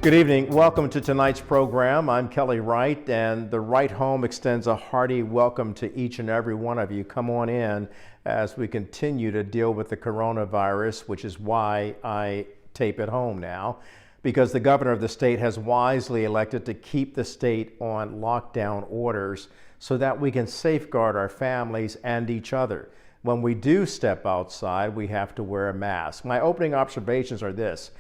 Good evening. Welcome to tonight's program. I'm Kelly Wright, and the Wright home extends a hearty welcome to each and every one of you. Come on in as we continue to deal with the coronavirus, which is why I tape at home now, because the governor of the state has wisely elected to keep the state on lockdown orders so that we can safeguard our families and each other. When we do step outside, we have to wear a mask. My opening observations are this.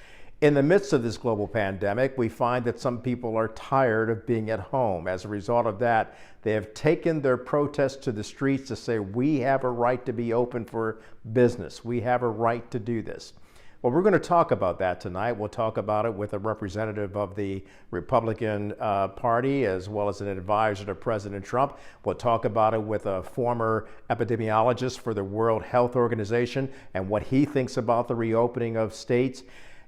In the midst of this global pandemic, we find that some people are tired of being at home. As a result of that, they have taken their protests to the streets to say, we have a right to be open for business. We have a right to do this. Well, we're going to talk about that tonight. We'll talk about it with a representative of the Republican Party, as well as an advisor to President Trump. We'll talk about it with a former epidemiologist for the World Health Organization and what he thinks about the reopening of states.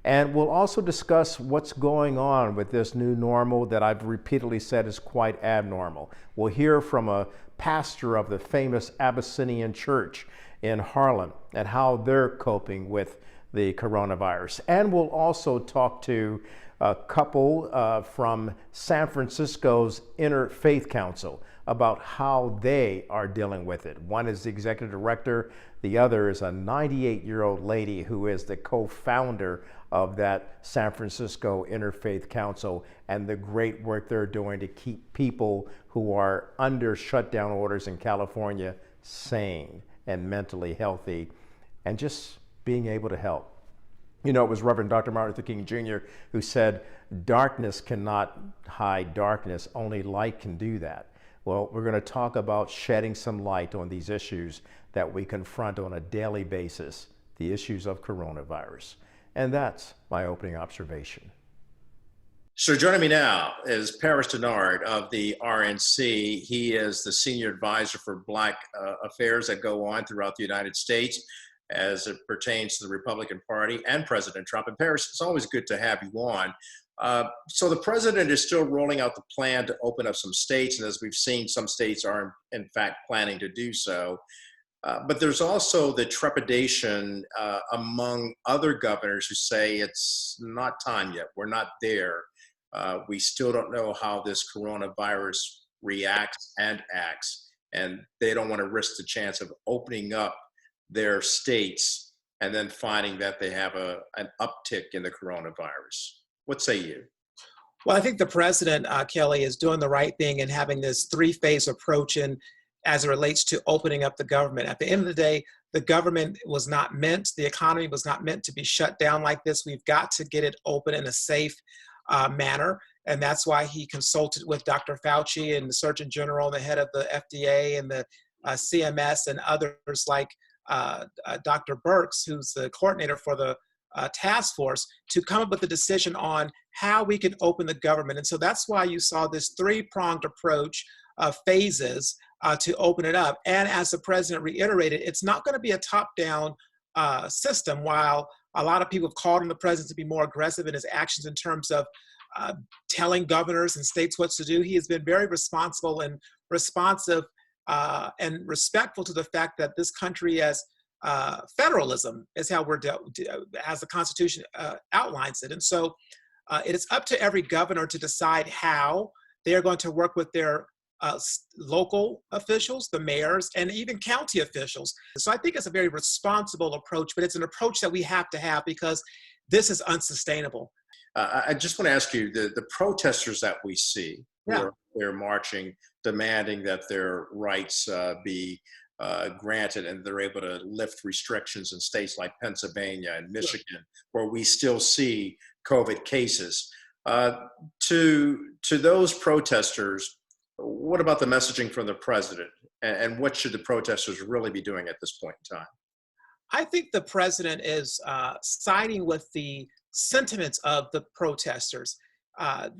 And we'll also discuss what's going on with this new normal that I've repeatedly said is quite abnormal. We'll hear from a pastor of the famous Abyssinian church in Harlem and how they're coping with the coronavirus. And we'll also talk to a couple from San Francisco's Interfaith Council about how they are dealing with it. One is the executive director, the other is a 98-year-old lady who is the co-founder of that San Francisco Interfaith Council and the great work they're doing to keep people who are under shutdown orders in California sane and mentally healthy and just being able to help. You know, it was Reverend Dr. Martin Luther King Jr. who said, darkness cannot hide darkness, only light can do that. Well, we're going to talk about shedding some light on these issues that we confront on a daily basis, the issues of coronavirus. And that's my opening observation. So joining me now is Paris Denard of the RNC. He is the senior advisor for Black affairs that go on throughout the United States as it pertains to the Republican Party and President Trump. And Paris, it's always good to have you on. So the president is still rolling out the plan to open up some states, and as we've seen, some states are in fact planning to do so. But there's also the trepidation among other governors who say it's not time yet. We're not there. We still don't know how this coronavirus reacts and acts, and they don't want to risk the chance of opening up their states and then finding that they have an uptick in the coronavirus. What say you? Well, I think the president, Kelly, is doing the right thing and having this three-phase approach in as it relates to opening up the government. At the end of the day, the government was not meant, the economy was not meant to be shut down like this. We've got to get it open in a safe manner. And that's why he consulted with Dr. Fauci and the Surgeon General, the head of the FDA and the CMS and others like Dr. Birx, who's the coordinator for the task force, to come up with a decision on how we can open the government. And so that's why you saw this three-pronged approach of phases to open it up. And as the president reiterated, it's not going to be a top-down system. While a lot of people have called on the president to be more aggressive in his actions in terms of telling governors and states what to do, he has been very responsible and responsive and respectful to the fact that this country has federalism is how we're as the Constitution outlines it. And so it is up to every governor to decide how they are going to work with their local officials, the mayors, and even county officials. So I think it's a very responsible approach, but it's an approach that we have to have because this is unsustainable. I just want to ask you, the protesters that we see, they're marching, demanding that their rights be granted, and they're able to lift restrictions in states like Pennsylvania and Michigan, where we still see COVID cases. To those protesters, what about the messaging from the president, and what should the protesters really be doing at this point in time? I think the president is siding with the sentiments of the protesters. As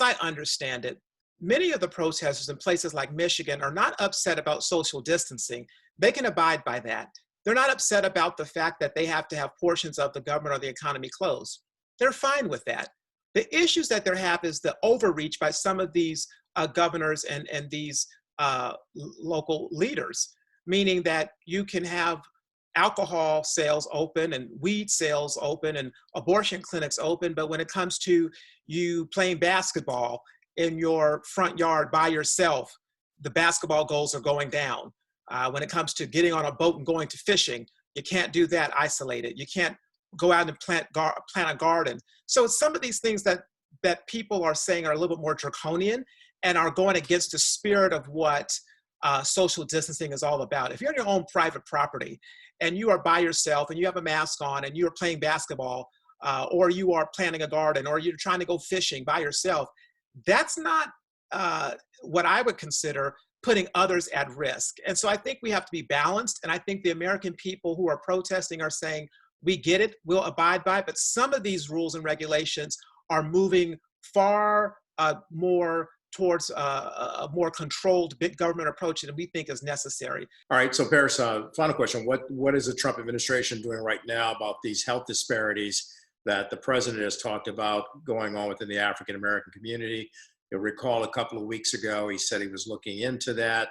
I understand it, many of the protesters in places like Michigan are not upset about social distancing. They can abide by that. They're not upset about the fact that they have to have portions of the government or the economy closed. They're fine with that. The issues that they have is the overreach by some of these governors and these local leaders, meaning that you can have alcohol sales open and weed sales open and abortion clinics open, but when it comes to you playing basketball in your front yard by yourself, the basketball goals are going down. When it comes to getting on a boat and going to fishing, you can't do that isolated. You can't go out and plant a garden. So it's some of these things that people are saying are a little bit more draconian and are going against the spirit of what social distancing is all about. If you're in your own private property and you are by yourself and you have a mask on and you are playing basketball, or you are planting a garden, or you're trying to go fishing by yourself, that's not what I would consider putting others at risk. And so I think we have to be balanced. And I think the American people who are protesting are saying, we get it, we'll abide by it, but some of these rules and regulations are moving far more towards a more controlled big government approach than we think is necessary. All right, so Paris, final question. What is the Trump administration doing right now about these health disparities that the president has talked about going on within the African American community? You'll recall a couple of weeks ago, he said he was looking into that.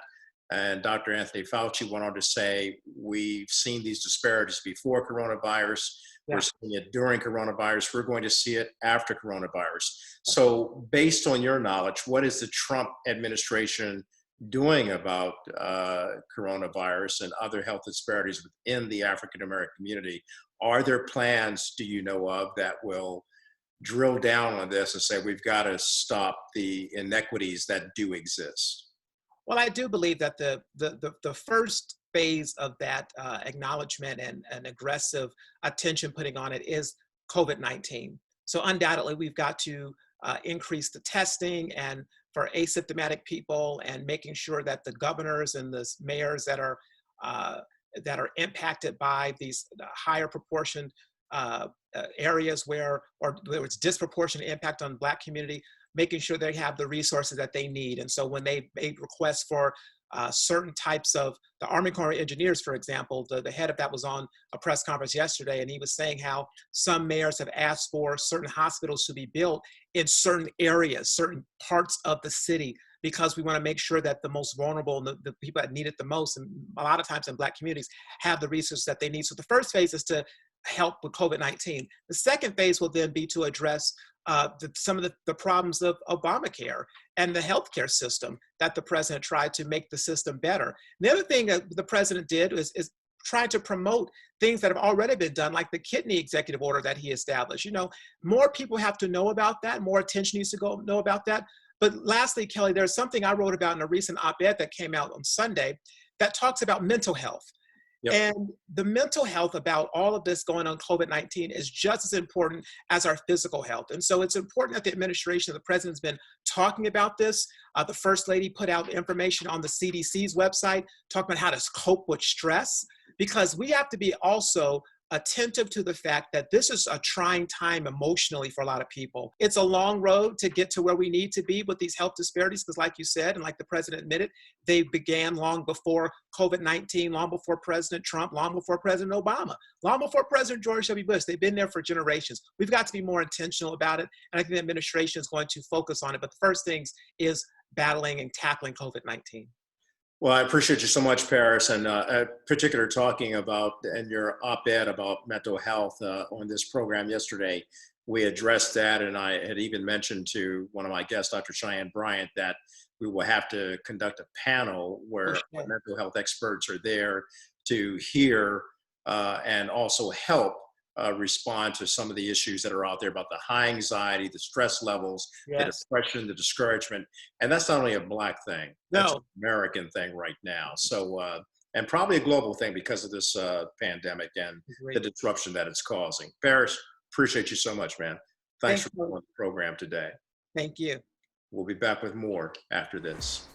And Dr. Anthony Fauci went on to say, we've seen these disparities before coronavirus. Yeah. We're seeing it during coronavirus. We're going to see it after coronavirus. So based on your knowledge, what is the Trump administration doing about coronavirus and other health disparities within the African American community? Are there plans, do you know of, that will drill down on this and say, we've got to stop the inequities that do exist? Well, I do believe that the first phase of that acknowledgement and aggressive attention putting on it is COVID-19. So undoubtedly, we've got to increase the testing and for asymptomatic people, and making sure that the governors and the mayors that are impacted by these higher proportion areas where there was disproportionate impact on Black community, making sure they have the resources that they need. And so when they made requests for certain types of, the Army Corps of Engineers, for example, the head of that was on a press conference yesterday, and he was saying how some mayors have asked for certain hospitals to be built in certain areas, certain parts of the city, because we want to make sure that the most vulnerable and the people that need it the most, and a lot of times in Black communities, have the resources that they need. So the first phase is to help with COVID-19. The second phase will then be to address some of the problems of Obamacare and the healthcare system that the president tried to make the system better. And the other thing that the president did is try to promote things that have already been done, like the kidney executive order that he established. You know, more people have to know about that, more attention needs to know about that. But lastly, Kelly, there's something I wrote about in a recent op-ed that came out on Sunday that talks about mental health. Yep. And the mental health about all of this going on COVID-19 is just as important as our physical health. And so it's important that the administration, the president's been talking about this. The First Lady put out information on the CDC's website talking about how to cope with stress, because we have to be also attentive to the fact that this is a trying time emotionally for a lot of people. It's a long road to get to where we need to be with these health disparities, because like you said, and like the president admitted, they began long before COVID-19, long before President Trump, long before President Obama, long before President George W. Bush. They've been there for generations. We've got to be more intentional about it, and I think the administration is going to focus on it. But the first things is battling and tackling COVID-19. Well, I appreciate you so much, Paris, and particular talking about, and your op-ed about mental health on this program yesterday. We addressed that, and I had even mentioned to one of my guests, Dr. Cheyenne Bryant, that we will have to conduct a panel where mental health experts are there to hear and also help respond to some of the issues that are out there about the high anxiety, the stress levels, the depression, the discouragement. And that's not only a Black thing, that's an American thing right now. So, and probably a global thing because of this pandemic and the disruption that it's causing. Paris, appreciate you so much, man. Thanks for being on the program today. Thank you. We'll be back with more after this.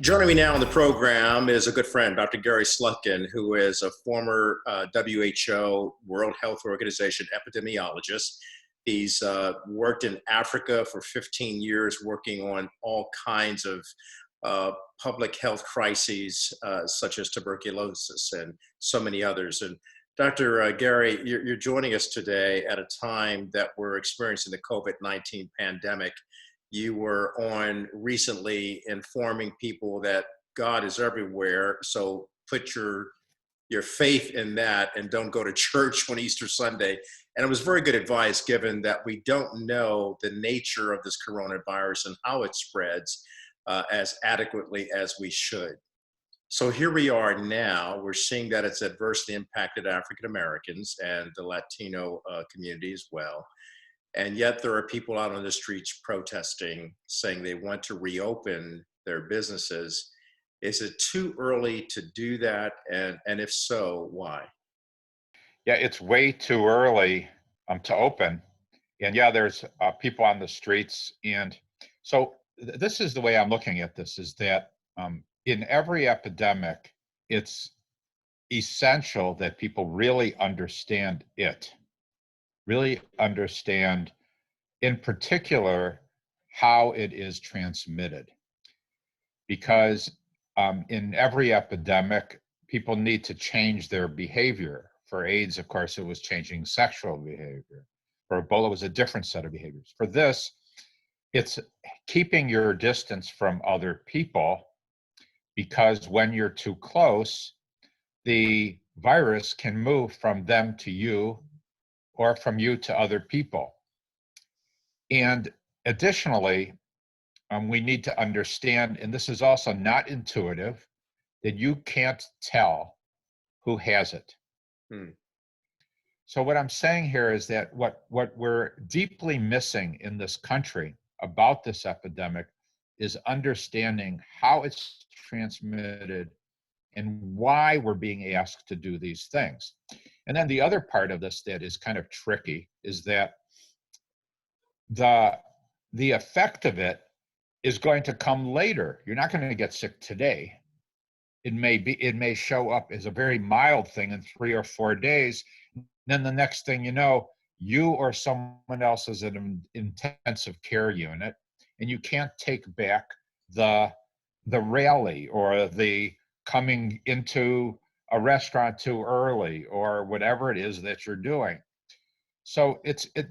Joining me now on the program is a good friend, Dr. Gary Slutkin, who is a former WHO, World Health Organization epidemiologist. He's worked in Africa for 15 years, working on all kinds of public health crises such as tuberculosis and so many others. And Dr. Gary, you're joining us today at a time that we're experiencing the COVID-19 pandemic. You were on recently informing people that God is everywhere, so put your faith in that and don't go to church on Easter Sunday. And it was very good advice, given that we don't know the nature of this coronavirus and how it spreads as adequately as we should. So here we are now. We're seeing that it's adversely impacted African Americans and the Latino community as well. And yet there are people out on the streets protesting, saying they want to reopen their businesses. Is it too early to do that? And if so, why? Yeah, it's way too early to open. And yeah, there's people on the streets. And so this is the way I'm looking at this, is that in every epidemic, it's essential that people really understand it, really understand in particular how it is transmitted. Because in every epidemic, people need to change their behavior. For AIDS, of course, it was changing sexual behavior. For Ebola, it was a different set of behaviors. For this, it's keeping your distance from other people, because when you're too close, the virus can move from them to you or from you to other people. And additionally, we need to understand, and this is also not intuitive, that you can't tell who has it. So what I'm saying here is that what we're deeply missing in this country about this epidemic is understanding how it's transmitted and why we're being asked to do these things. And then the other part of this that is kind of tricky is that the effect of it is going to come later. You're not going to get sick today. It may show up as a very mild thing in 3 or 4 days. Then the next thing you know, you or someone else is in an intensive care unit, and you can't take back the rally or the coming into a restaurant too early or whatever it is that you're doing. So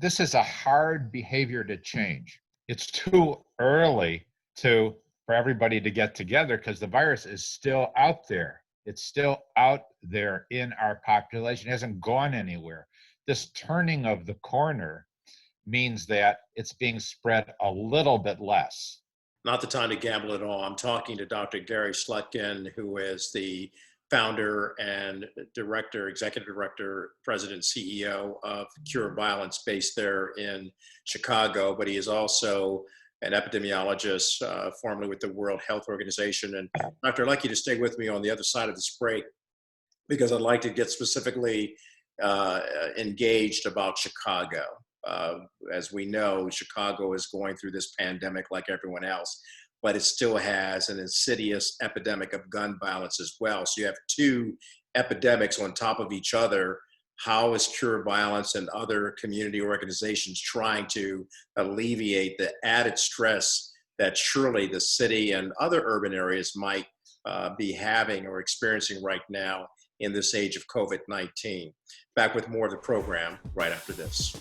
this is a hard behavior to change. It's too early for everybody to get together because the virus is still out there. It's still out there in our population. It hasn't gone anywhere. This turning of the corner means that it's being spread a little bit less. Not the time to gamble at all. I'm talking to Dr. Gary Slutkin, who is the founder and director, executive director, president, CEO of Cure Violence, based there in Chicago, but he is also an epidemiologist, formerly with the World Health Organization. And Doctor, I'd like you to stay with me on the other side of this break, because I'd like to get specifically engaged about Chicago. As we know, Chicago is going through this pandemic like everyone else, but it still has an insidious epidemic of gun violence as well. So you have two epidemics on top of each other. How is Cure Violence and other community organizations trying to alleviate the added stress that surely the city and other urban areas might be having or experiencing right now in this age of COVID-19? Back with more of the program right after this.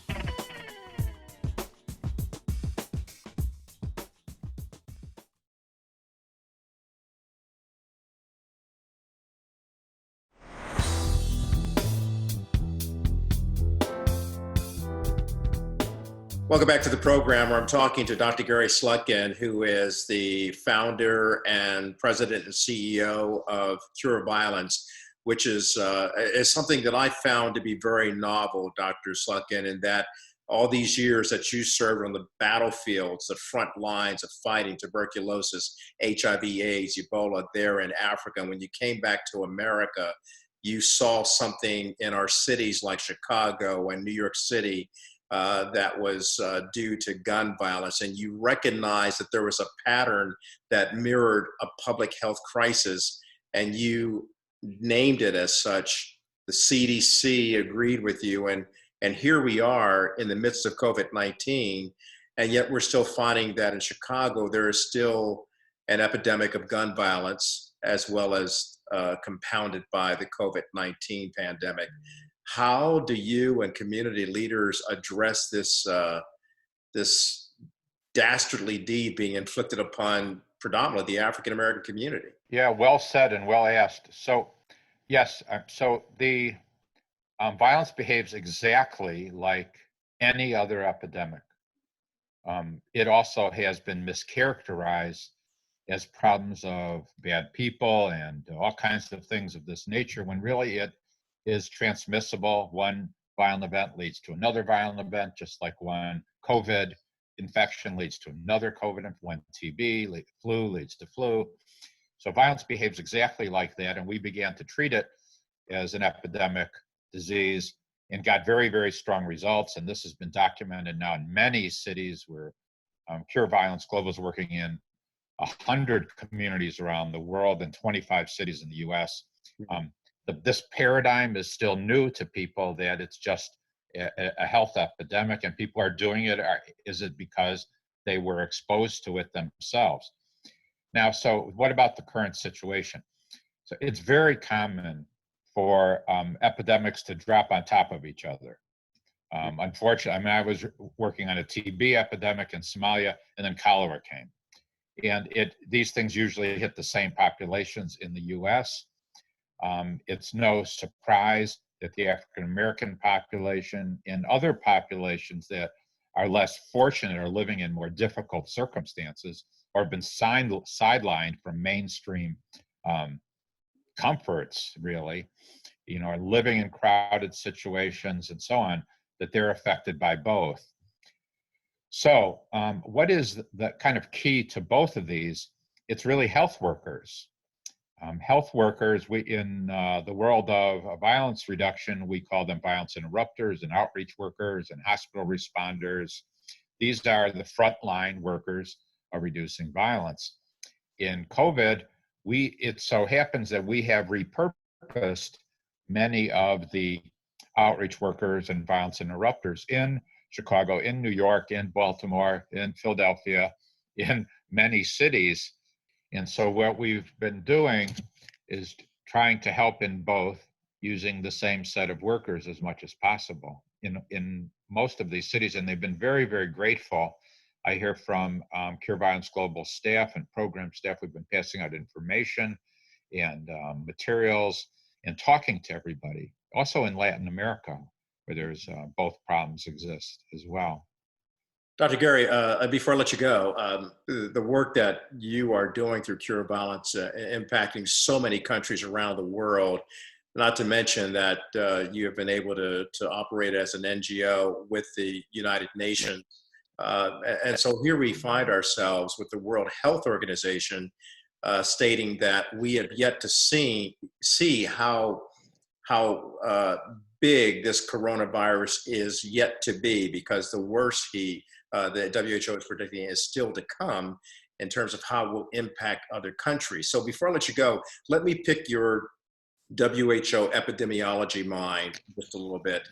Welcome back to the program, where I'm talking to Dr. Gary Slutkin, who is the founder and president and CEO of Cure Violence, which is something that I found to be very novel, Dr. Slutkin, in that all these years that you served on the battlefields, the front lines of fighting tuberculosis, HIV, AIDS, Ebola there in Africa, and when you came back to America, you saw something in our cities like Chicago and New York City that was due to gun violence, and you recognized that there was a pattern that mirrored a public health crisis, and you named it as such. The CDC agreed with you, and here we are in the midst of COVID-19, and yet we're still finding that in Chicago there is still an epidemic of gun violence, as well as compounded by the COVID-19 pandemic. How do you and community leaders address this dastardly deed being inflicted upon predominantly the African American community? Yeah, well said and well asked. So, yes, so the violence behaves exactly like any other epidemic. It also has been mischaracterized as problems of bad people and all kinds of things of this nature, when really it is transmissible. One violent event leads to another violent event, just like one COVID infection leads to another COVID, one TB, flu leads to flu. So violence behaves exactly like that, and we began to treat it as an epidemic disease and got very, very strong results. And this has been documented now in many cities where Cure Violence Global is working in 100 communities around the world and 25 cities in the US. This paradigm is still new to people, that it's just a health epidemic and people are doing it. Is it because they were exposed to it themselves? Now, so what about the current situation? So it's very common for epidemics to drop on top of each other. Unfortunately, I mean, I was working on a TB epidemic in Somalia, and then cholera came. And these things usually hit the same populations in the US. It's no surprise that the African American population and other populations that are less fortunate or living in more difficult circumstances or have been sidelined from mainstream comforts, really, you know, are living in crowded situations and so on, that they're affected by both. So what is the kind of key to both of these? It's really health workers. Health workers, in the world of violence reduction, we call them violence interrupters and outreach workers and hospital responders. These are the frontline workers of reducing violence. In COVID, it so happens that we have repurposed many of the outreach workers and violence interrupters in Chicago, in New York, in Baltimore, in Philadelphia, in many cities. And so what we've been doing is trying to help in both, using the same set of workers as much as possible in most of these cities. And they've been very, very grateful. I hear from Cure Violence Global staff and program staff. We've been passing out information and materials and talking to everybody. Also in Latin America, where there's both problems exist as well. Dr. Gary, before I let you go, the work that you are doing through Cure Violence, impacting so many countries around the world, not to mention that you have been able to operate as an NGO with the United Nations. And so here we find ourselves with the World Health Organization stating that we have yet to see how big this coronavirus is yet to be, because the worst the WHO is predicting is still to come in terms of how it will impact other countries. So before I let you go, let me pick your WHO epidemiology mind just a little bit.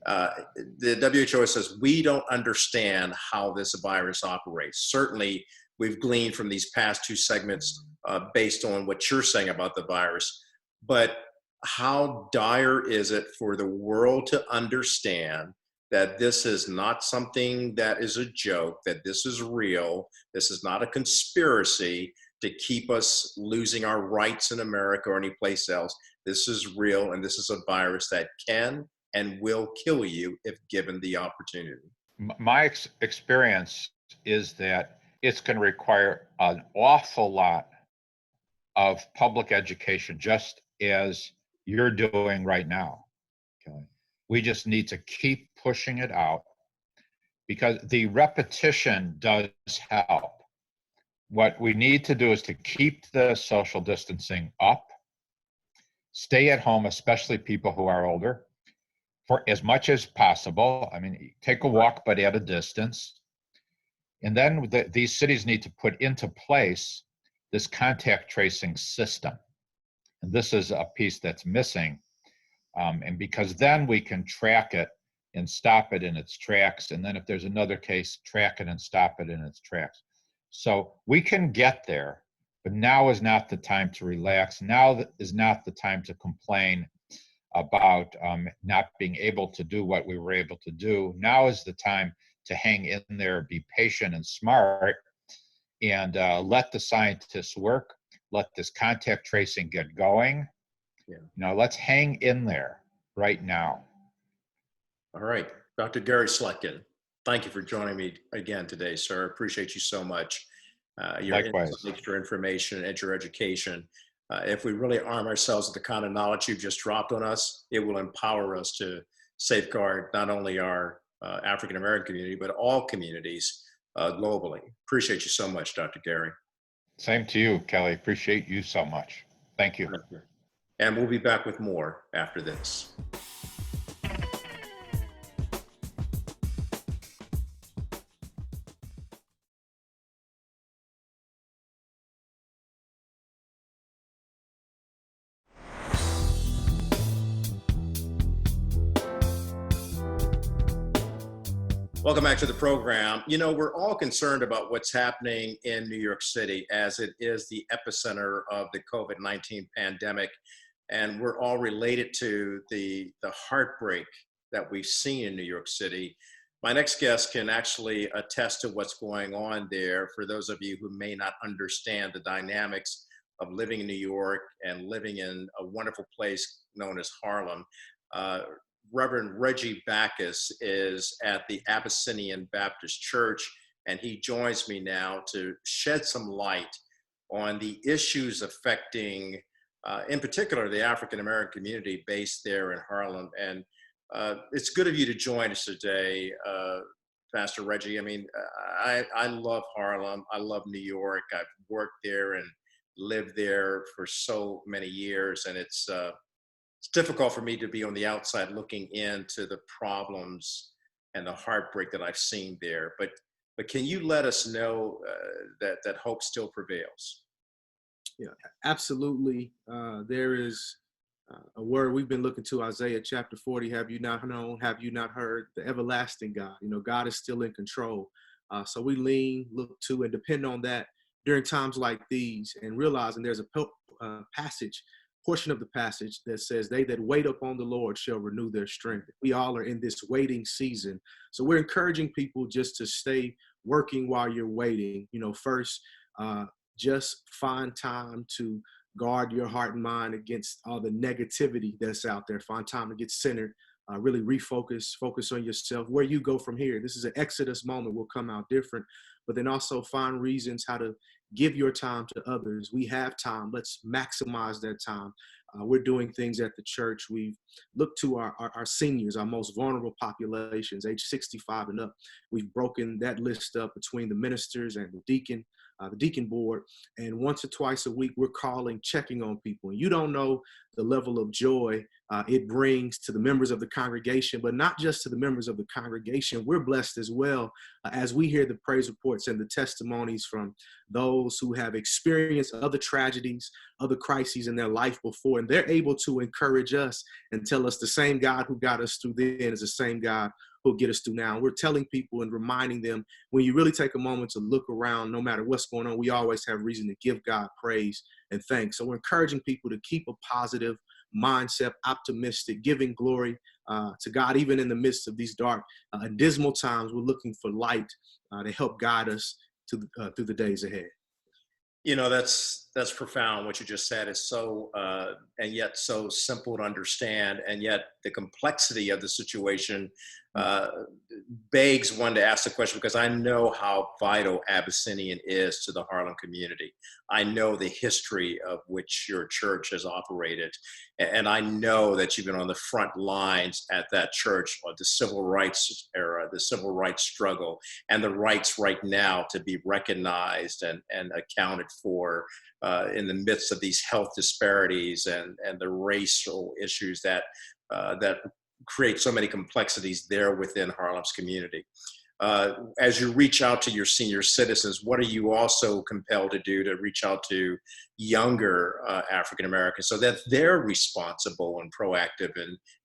The WHO says we don't understand how this virus operates. Certainly, we've gleaned from these past two segments based on what you're saying about the virus, but how dire is it for the world to understand that this is not something that is a joke, that this is real, this is not a conspiracy to keep us losing our rights in America or any place else. This is real, and this is a virus that can and will kill you if given the opportunity. My experience is that it's going to require an awful lot of public education, just as you're doing right now. Okay. We just need to keep pushing it out, because the repetition does help. What we need to do is to keep the social distancing up, stay at home, especially people who are older, for as much as possible. I mean, take a walk, but at a distance. And then these cities need to put into place this contact tracing system. And this is a piece that's missing. And because then we can track it and stop it in its tracks. And then if there's another case, track it and stop it in its tracks. So we can get there. But now is not the time to relax. Now is not the time to complain about not being able to do what we were able to do. Now is the time to hang in there, be patient and smart, and let the scientists work. Let this contact tracing get going. Yeah. Now let's hang in there right now. All right, Dr. Gary Slutkin, thank you for joining me again today, sir. Appreciate you so much. Your Likewise. insights, your information, and your education. If we really arm ourselves with the kind of knowledge you've just dropped on us, it will empower us to safeguard not only our African-American community, but all communities globally. Appreciate you so much, Dr. Gary. Same to you, Kelly. Appreciate you so much. Thank you. And we'll be back with more after this. Welcome back to the program. You know, we're all concerned about what's happening in New York City as it is the epicenter of the COVID-19 pandemic. And we're all related to the heartbreak that we've seen in New York City. My next guest can actually attest to what's going on there for those of you who may not understand the dynamics of living in New York and living in a wonderful place known as Harlem. Reverend Reggie BACCHUS is at the Abyssinian Baptist Church, and he joins me now to shed some light on the issues affecting, in particular, the African-American community based there in Harlem. And it's good of you to join us today, Pastor Reggie. I mean, I love Harlem. I love New York. I've worked there and lived there for so many years, and it's difficult for me to be on the outside looking into the problems and the heartbreak that I've seen there. But can you let us know that hope still prevails? Yeah, absolutely. There is a word we've been looking to, Isaiah chapter 40. Have you not known? Have you not heard? The everlasting God. You know, God is still in control. So we lean, look to, and depend on that during times like these, and realizing there's a portion of the passage that says, they that wait upon the Lord shall renew their strength. We all are in this waiting season. So we're encouraging people just to stay working while you're waiting. You know, first, just find time to guard your heart and mind against all the negativity that's out there. Find time to get centered, really focus on yourself. Where you go from here, this is an Exodus moment, will come out different, but then also find reasons how to give your time to others. We have time. Let's maximize that time. We're doing things at the church. We've looked to our seniors, our most vulnerable populations, age 65 and up. We've broken that list up between the ministers and the deacon board. And once or twice a week, we're calling, checking on people. And you don't know the level of joy it brings to the members of the congregation, but not just to the members of the congregation. We're blessed as well as we hear the praise reports and the testimonies from those who have experienced other tragedies, other crises in their life before, and they're able to encourage us and tell us the same God who got us through then is the same God who'll get us through now. We're telling people and reminding them, when you really take a moment to look around, no matter what's going on, we always have reason to give God praise and thanks. So we're encouraging people to keep a positive mindset, optimistic, giving glory to God, even in the midst of these dark and dismal times. We're looking for light to help guide us through the days ahead. You know, that's profound. What you just said is so, and yet so simple to understand, and yet the complexity of the situation begs one to ask the question, because I know how vital Abyssinian is to the Harlem community. I know the history of which your church has operated, and I know that you've been on the front lines at that church of the civil rights era, the civil rights struggle, and the rights right now to be recognized and accounted for in the midst of these health disparities and the racial issues that create so many complexities there within Harlem's community. As you reach out to your senior citizens, what are you also compelled to do to reach out to younger African Americans so that they're responsible and proactive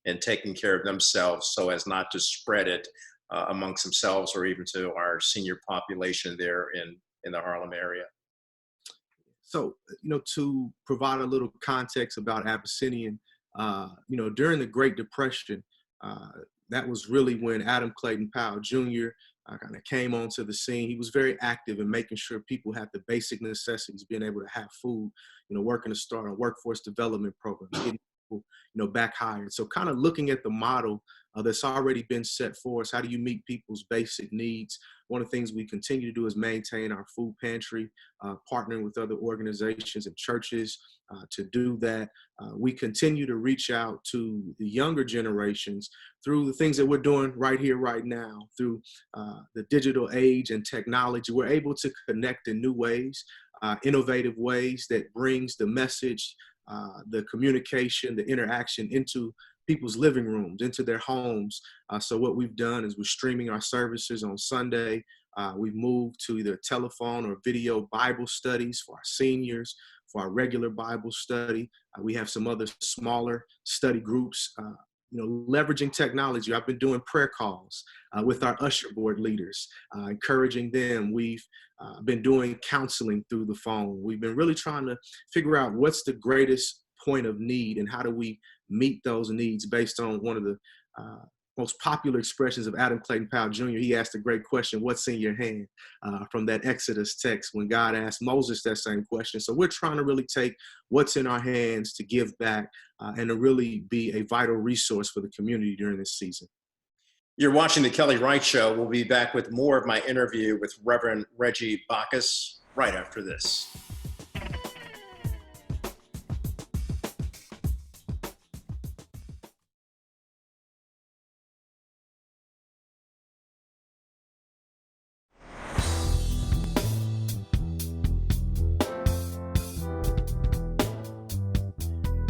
in taking care of themselves so as not to spread it amongst themselves or even to our senior population there in the Harlem area? So, to provide a little context about Abyssinian, during the Great Depression, uh, that was really when Adam Clayton Powell Jr. Kind of came onto the scene. He was very active in making sure people had the basic necessities, being able to have food, working to start a workforce development program, getting people, back hired. So kind of looking at the model that's already been set for us. How do you meet people's basic needs? One of the things we continue to do is maintain our food pantry, partnering with other organizations and churches to do that. We continue to reach out to the younger generations through the things that we're doing right here, right now, through the digital age and technology. We're able to connect in new ways, innovative ways that brings the message, the communication, the interaction into people's living rooms, into their homes. So what we've done is we're streaming our services on Sunday. We've moved to either telephone or video Bible studies for our seniors, for our regular Bible study. We have some other smaller study groups, leveraging technology. I've been doing prayer calls with our usher board leaders, encouraging them. We've been doing counseling through the phone. We've been really trying to figure out what's the greatest point of need and how do we meet those needs based on one of the most popular expressions of Adam Clayton Powell Jr. He asked a great question, what's in your hand? From that Exodus text when God asked Moses that same question. So we're trying to really take what's in our hands to give back and to really be a vital resource for the community during this season. You're watching The Kelly Wright Show. We'll be back with more of my interview with Reverend Reggie BACCHUS right after this.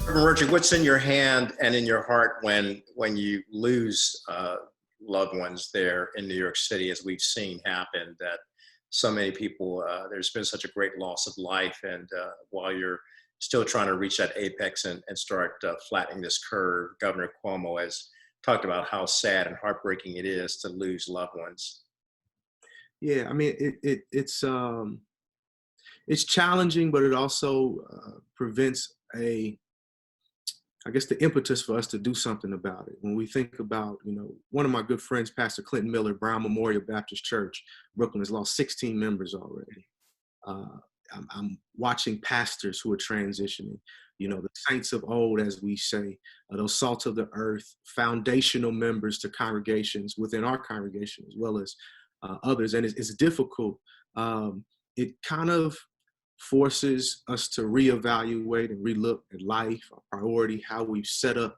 Reggie, what's in your hand and in your heart when you lose loved ones there in New York City, as we've seen happen, that so many people, there's been such a great loss of life, and while you're still trying to reach that apex and start flattening this curve, Governor Cuomo has talked about how sad and heartbreaking it is to lose loved ones. Yeah, I mean, it's challenging, but it also prevents the impetus for us to do something about it. When we think about, one of my good friends, Pastor Clinton Miller, Brown Memorial Baptist Church, Brooklyn, has lost 16 members already. I'm watching pastors who are transitioning, the saints of old, as we say, those salt of the earth, foundational members to congregations within our congregation, as well as others. And it's difficult. It kind of forces us to reevaluate and relook at life, our priority, how we've set up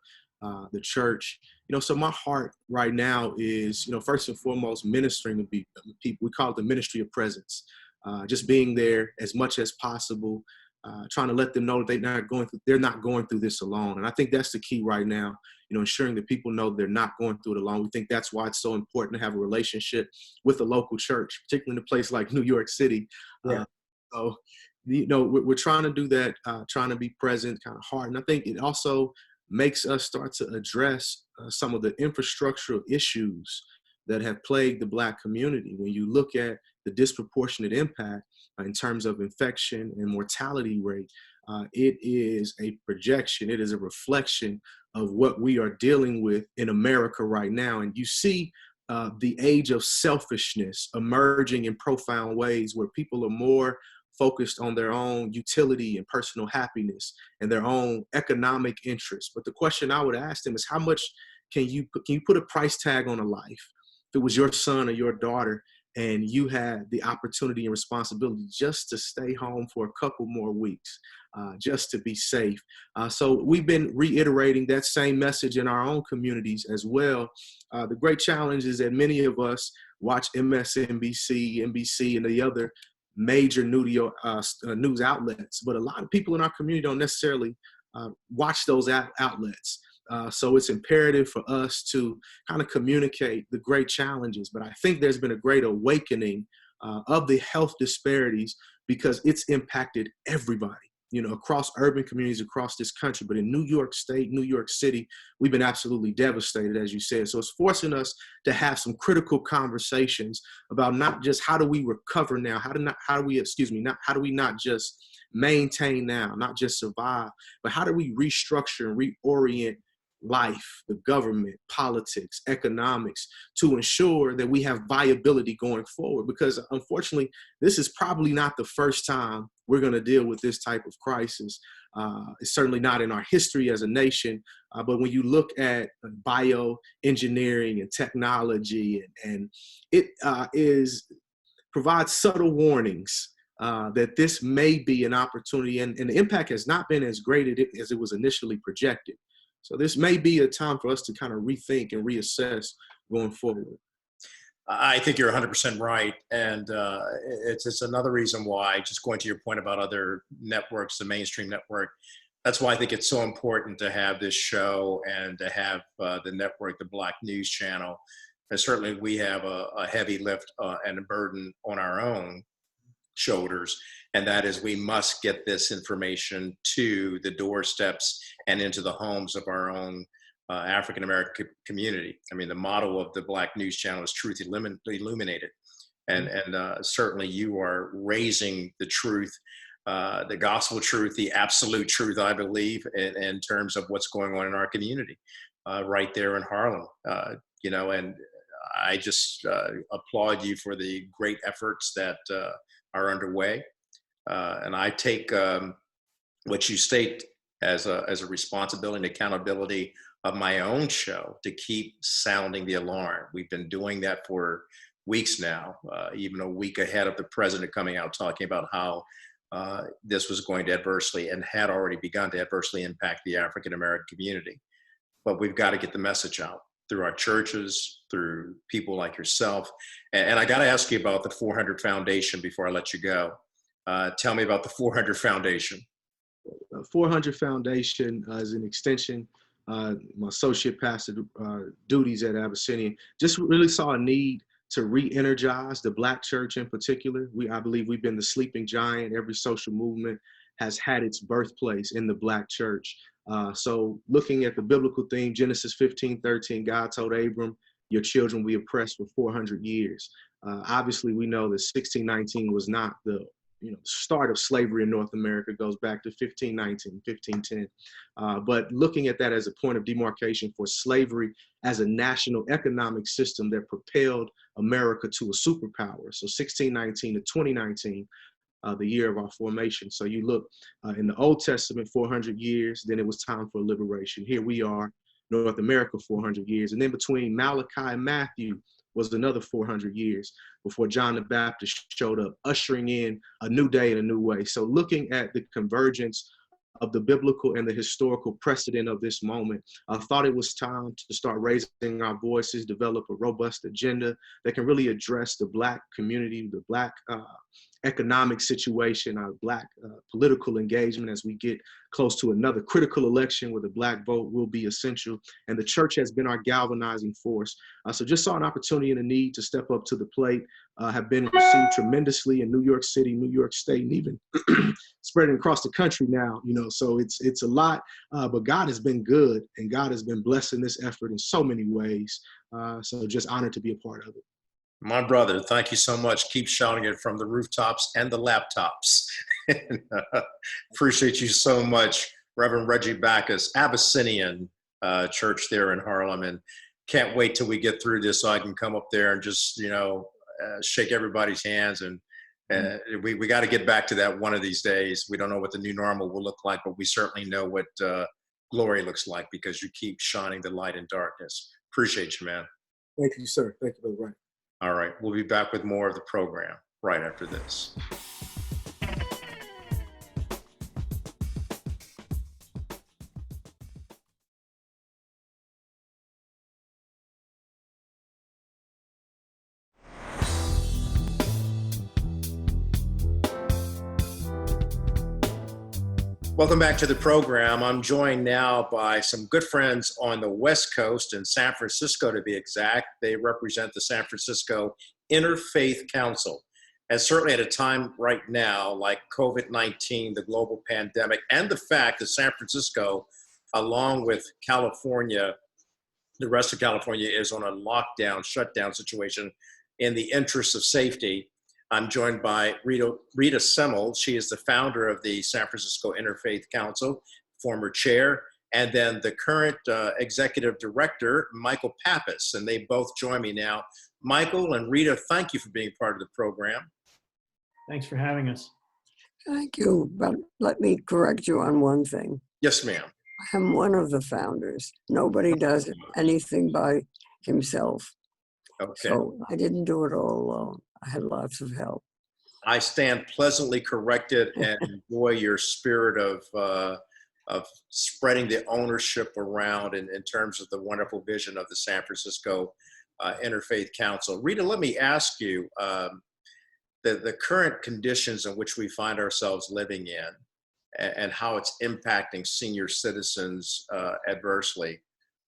the church. So my heart right now is, first and foremost, ministering to people. We call it the ministry of presence. Just being there as much as possible, trying to let them know that they're not going through this alone. And I think that's the key right now, ensuring that people know they're not going through it alone. We think that's why it's so important to have a relationship with a local church, particularly in a place like New York City. Yeah. So, we're trying to do that, trying to be present, kind of hard. And I think it also makes us start to address some of the infrastructural issues that have plagued the Black community. When you look at the disproportionate impact in terms of infection and mortality rate, it is a projection, it is a reflection of what we are dealing with in America right now. And you see the age of selfishness emerging in profound ways, where people are more focused on their own utility and personal happiness and their own economic interests. But the question I would ask them is, how much can you put a price tag on a life? If it was your son or your daughter and you had the opportunity and responsibility just to stay home for a couple more weeks, just to be safe. So we've been reiterating that same message in our own communities as well. The great challenge is that many of us watch MSNBC, NBC, and the other major news outlets, but a lot of people in our community don't necessarily watch those outlets. So it's imperative for us to kind of communicate the great challenges. But I think there's been a great awakening of the health disparities, because it's impacted everybody, across urban communities across this country. But in New York State, New York City, we've been absolutely devastated, as you said. So it's forcing us to have some critical conversations about not just how do we recover now, how do we not just maintain now, not just survive, but how do we restructure and reorient life, the government, politics, economics, to ensure that we have viability going forward? Because unfortunately, this is probably not the first time we're going to deal with this type of crisis. It's certainly not in our history as a nation. But when you look at bioengineering and technology, and it provides subtle warnings that this may be an opportunity, and the impact has not been as great as it was initially projected. So this may be a time for us to kind of rethink and reassess going forward. I think you're 100% right. And it's another reason why, just going to your point about other networks, the mainstream network, that's why I think it's so important to have this show and to have the network, the Black News Channel. And certainly we have a heavy lift and a burden on our own shoulders, and that is we must get this information to the doorsteps and into the homes of our own African American community. I mean, the motto of the Black News Channel is truth illuminated, and certainly you are raising the truth, the gospel truth, the absolute truth, I believe, in terms of what's going on in our community, right there in Harlem. You know, and I just applaud you for the great efforts that are underway. And I take what you state as a responsibility and accountability of my own show to keep sounding the alarm. We've been doing that for weeks now, even a week ahead of the president coming out talking about how this was going to adversely and had already begun to adversely impact the African American community. But we've got to get the message out through our churches, through people like yourself. And I got to ask you about the 400 Foundation before I let you go. Tell me about the 400 Foundation. 400 Foundation is an extension, my associate pastor duties at Abyssinian. Just really saw a need to re-energize the Black church in particular. I believe we've been the sleeping giant. Every social movement has had its birthplace in the Black church. So looking at the biblical theme, Genesis 15:13, God told Abram, your children will be oppressed for 400 years. Obviously, we know that 1619 was not the start of slavery in North America. Goes back to 1519, 1510. But looking at that as a point of demarcation for slavery as a national economic system that propelled America to a superpower. So 1619 to 2019, the year of our formation. So you look in the Old Testament, 400 years, then it was time for liberation. Here we are, North America, 400 years. And then between Malachi and Matthew was another 400 years before John the Baptist showed up, ushering in a new day in a new way. So looking at the convergence of the biblical and the historical precedent of this moment, I thought it was time to start raising our voices, develop a robust agenda that can really address the Black community, the Black economic situation, our Black political engagement as we get close to another critical election where the Black vote will be essential. And the church has been our galvanizing force. So just saw an opportunity and a need to step up to the plate, have been received tremendously in New York City, New York State, and even spreading across the country now, so it's a lot, but God has been good and God has been blessing this effort in so many ways. So just honored to be a part of it. My brother, thank you so much. Keep shouting it from the rooftops and the laptops. Appreciate you so much, Reverend Reggie Bacchus, Abyssinian Church there in Harlem. And can't wait till we get through this so I can come up there and just, shake everybody's hands. And we got to get back to that one of these days. We don't know what the new normal will look like, but we certainly know what glory looks like because you keep shining the light in darkness. Appreciate you, man. Thank you, sir. Thank you, Brother Wright. All right, we'll be back with more of the program right after this. Welcome back to the program. I'm joined now by some good friends on the West Coast, in San Francisco to be exact. They represent the San Francisco Interfaith Council. And certainly at a time right now, like COVID-19, the global pandemic, and the fact that San Francisco, along with California, the rest of California is on a lockdown, shutdown situation in the interest of safety. I'm joined by Rita Semmel. She is the founder of the San Francisco Interfaith Council, former chair, and then the current executive director, Michael Pappas, and they both join me now. Michael and Rita, thank you for being part of the program. Thanks for having us. Thank you, but let me correct you on one thing. Yes, ma'am. I'm one of the founders. Nobody does anything by himself. Okay. So I didn't do it all alone. I had lots of help. I stand pleasantly corrected and enjoy your spirit of spreading the ownership around in terms of the wonderful vision of the San Francisco Interfaith Council. Rita, let me ask you, the current conditions in which we find ourselves living in and how it's impacting senior citizens adversely.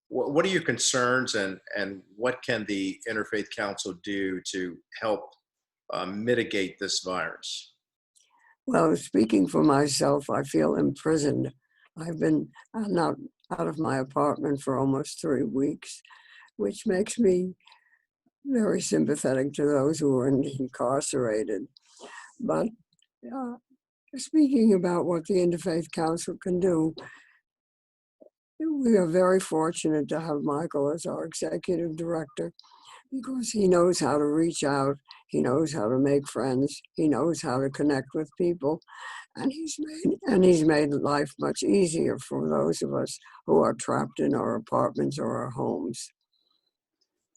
What are your concerns, and what can the Interfaith Council do to help mitigate this virus? Well, speaking for myself, I feel imprisoned. I've been not out of my apartment for almost 3 weeks, which makes me very sympathetic to those who are incarcerated. But speaking about what the Interfaith Council can do, we are very fortunate to have Michael as our executive director because he knows how to reach out, he knows how to make friends, he knows how to connect with people, and he's made life much easier for those of us who are trapped in our apartments or our homes.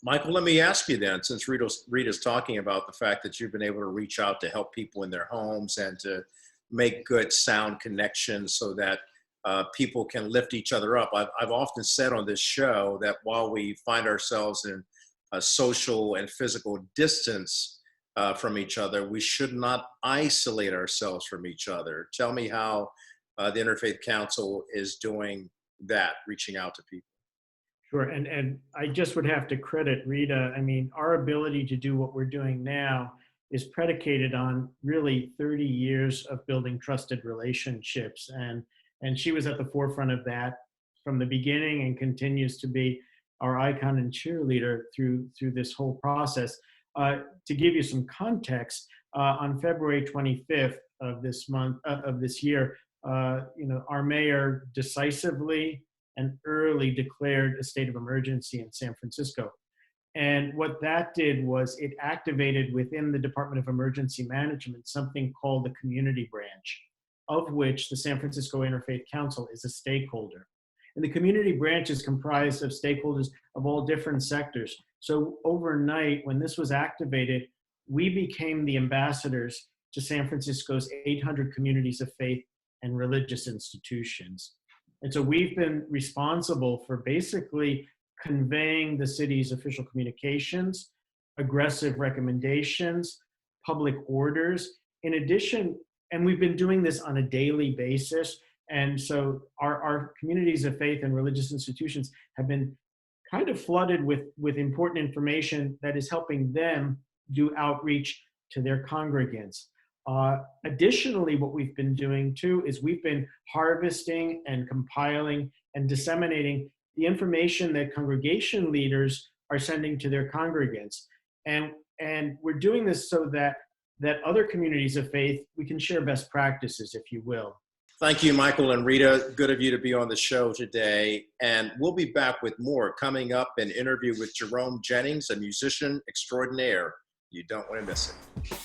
Michael, let me ask you then, since Rita's talking about the fact that you've been able to reach out to help people in their homes and to make good sound connections so that people can lift each other up. I've often said on this show that while we find ourselves in a social and physical distance from each other, we should not isolate ourselves from each other. Tell me how the Interfaith Council is doing that, reaching out to people. Sure, and I just would have to credit Rita. I mean, our ability to do what we're doing now is predicated on really 30 years of building trusted relationships. And she was at the forefront of that from the beginning and continues to be our icon and cheerleader through this whole process. To give you some context, on February 25th of this month, of this year, our mayor decisively and early declared a state of emergency in San Francisco. And what that did was it activated within the Department of Emergency Management something called the community branch, of which the San Francisco Interfaith Council is a stakeholder. And the community branch is comprised of stakeholders of all different sectors. So overnight, when this was activated, we became the ambassadors to San Francisco's 800 communities of faith and religious institutions. And so we've been responsible for basically conveying the city's official communications, aggressive recommendations, public orders. In addition, and we've been doing this on a daily basis. And so our communities of faith and religious institutions have been kind of flooded with important information that is helping them do outreach to their congregants. Additionally, what we've been doing too is we've been harvesting and compiling and disseminating the information that congregation leaders are sending to their congregants. And we're doing this so that other communities of faith, we can share best practices, if you will. Thank you, Michael and Rita. Good of you to be on the show today. And we'll be back with more coming up, an interview with Jerome Jennings, a musician extraordinaire. You don't want to miss it.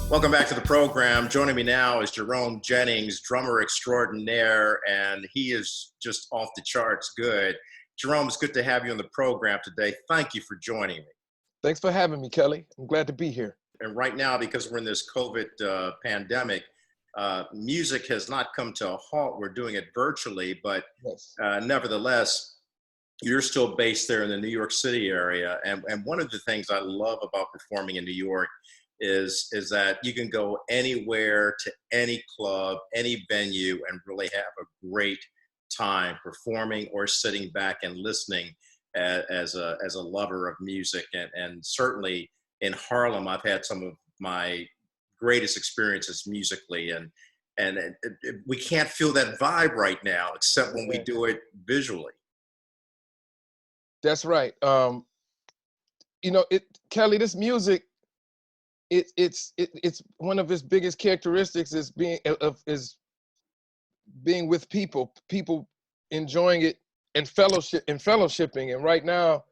Welcome back to the program. Joining me now is Jerome Jennings, drummer extraordinaire, and he is just off the charts good. Jerome, it's good to have you on the program today. Thank you for joining me. Thanks for having me, Kelly. I'm glad to be here. And right now, because we're in this COVID pandemic, music has not come to a halt. We're doing it virtually, but Yes. Nevertheless, you're still based there in the New York City area. And one of the things I love about performing in New York is that you can go anywhere to any club, any venue, and really have a great time performing or sitting back and listening as a lover of music, and certainly in Harlem, I've had some of my greatest experiences musically, and we can't feel that vibe right now, except when we do it visually. That's right. You know, Kelly, this music, it's one of its biggest characteristics is being with people enjoying it and fellowshipping. And right now,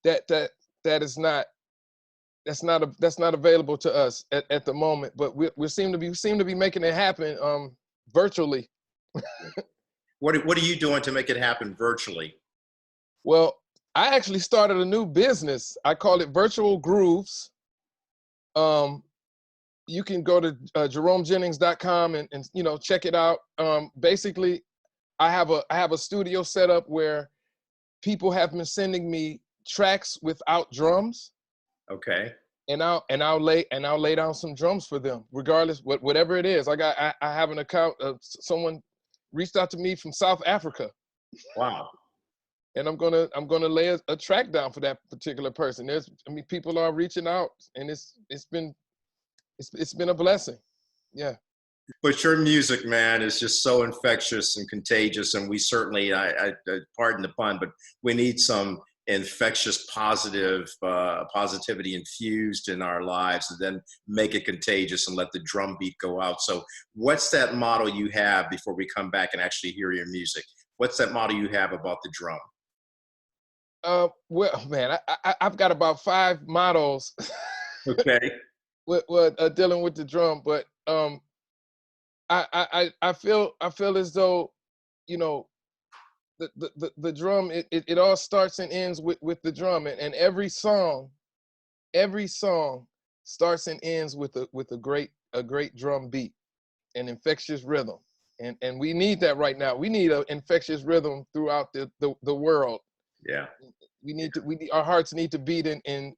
that is not that's not available to us at the moment. But we seem to be making it happen virtually. What are you doing to make it happen virtually? Well, I actually started a new business. I call it Virtual Grooves. You can go to JeromeJennings.com and you know, check it out. Basically, I have a studio set up where people have been sending me tracks without drums. Okay. And I'll lay down some drums for them, regardless whatever it is. I have an account of someone reached out to me from South Africa. Wow. And I'm gonna lay a track down for that particular person. People are reaching out, and it's been a blessing. Yeah. But your music, man, is just so infectious and contagious, and we certainly, I pardon the pun, but we need some infectious positivity infused in our lives, and then make it contagious and let the drum beat go out. So what's that motto you have before we come back and actually hear your music? What's that motto you have about the drum? Well, man, I've got about 5 mottos. Okay. with dealing with the drum, but I feel as though, you know, the drum, it all starts and ends with the drum, and every song starts and ends with a great drum beat, an infectious rhythm, and we need that right now. We need an infectious rhythm throughout the world. Yeah. Our hearts need to beat in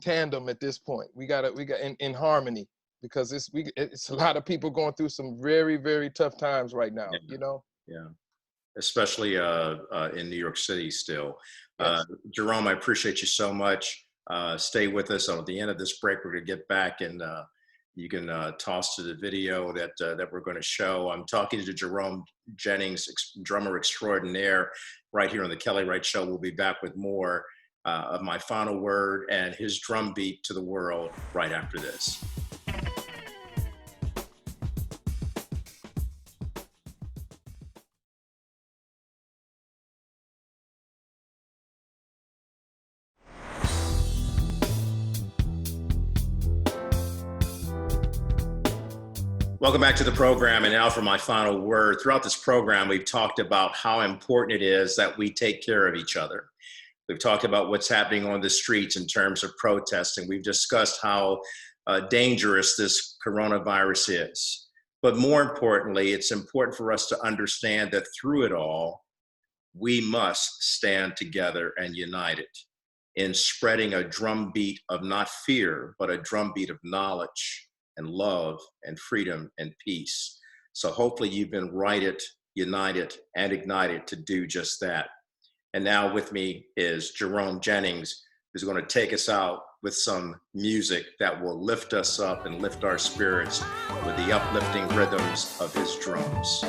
tandem at this point. We got in harmony, because it's a lot of people going through some very, very tough times right now. Yeah. You know. Yeah. Especially in New York City still. Yes. Jerome, I appreciate you so much. Stay with us. At the end of this break, we're going to get back, and you can toss to the video that we're going to show. I'm talking to Jerome Jennings, drummer extraordinaire, right here on the Kelly Wright Show. We'll be back with more of my final word and his drum beat to the world right after this. Welcome back to the program, and now for my final word. Throughout this program, we've talked about how important it is that we take care of each other. We've talked about what's happening on the streets in terms of protesting. We've discussed how dangerous this coronavirus is. But more importantly, it's important for us to understand that through it all, we must stand together and united in spreading a drumbeat of not fear, but a drumbeat of knowledge and love and freedom and peace. So hopefully you've been righted, united, and ignited to do just that. And now with me is Jerome Jennings, who's going to take us out with some music that will lift us up and lift our spirits with the uplifting rhythms of his drums.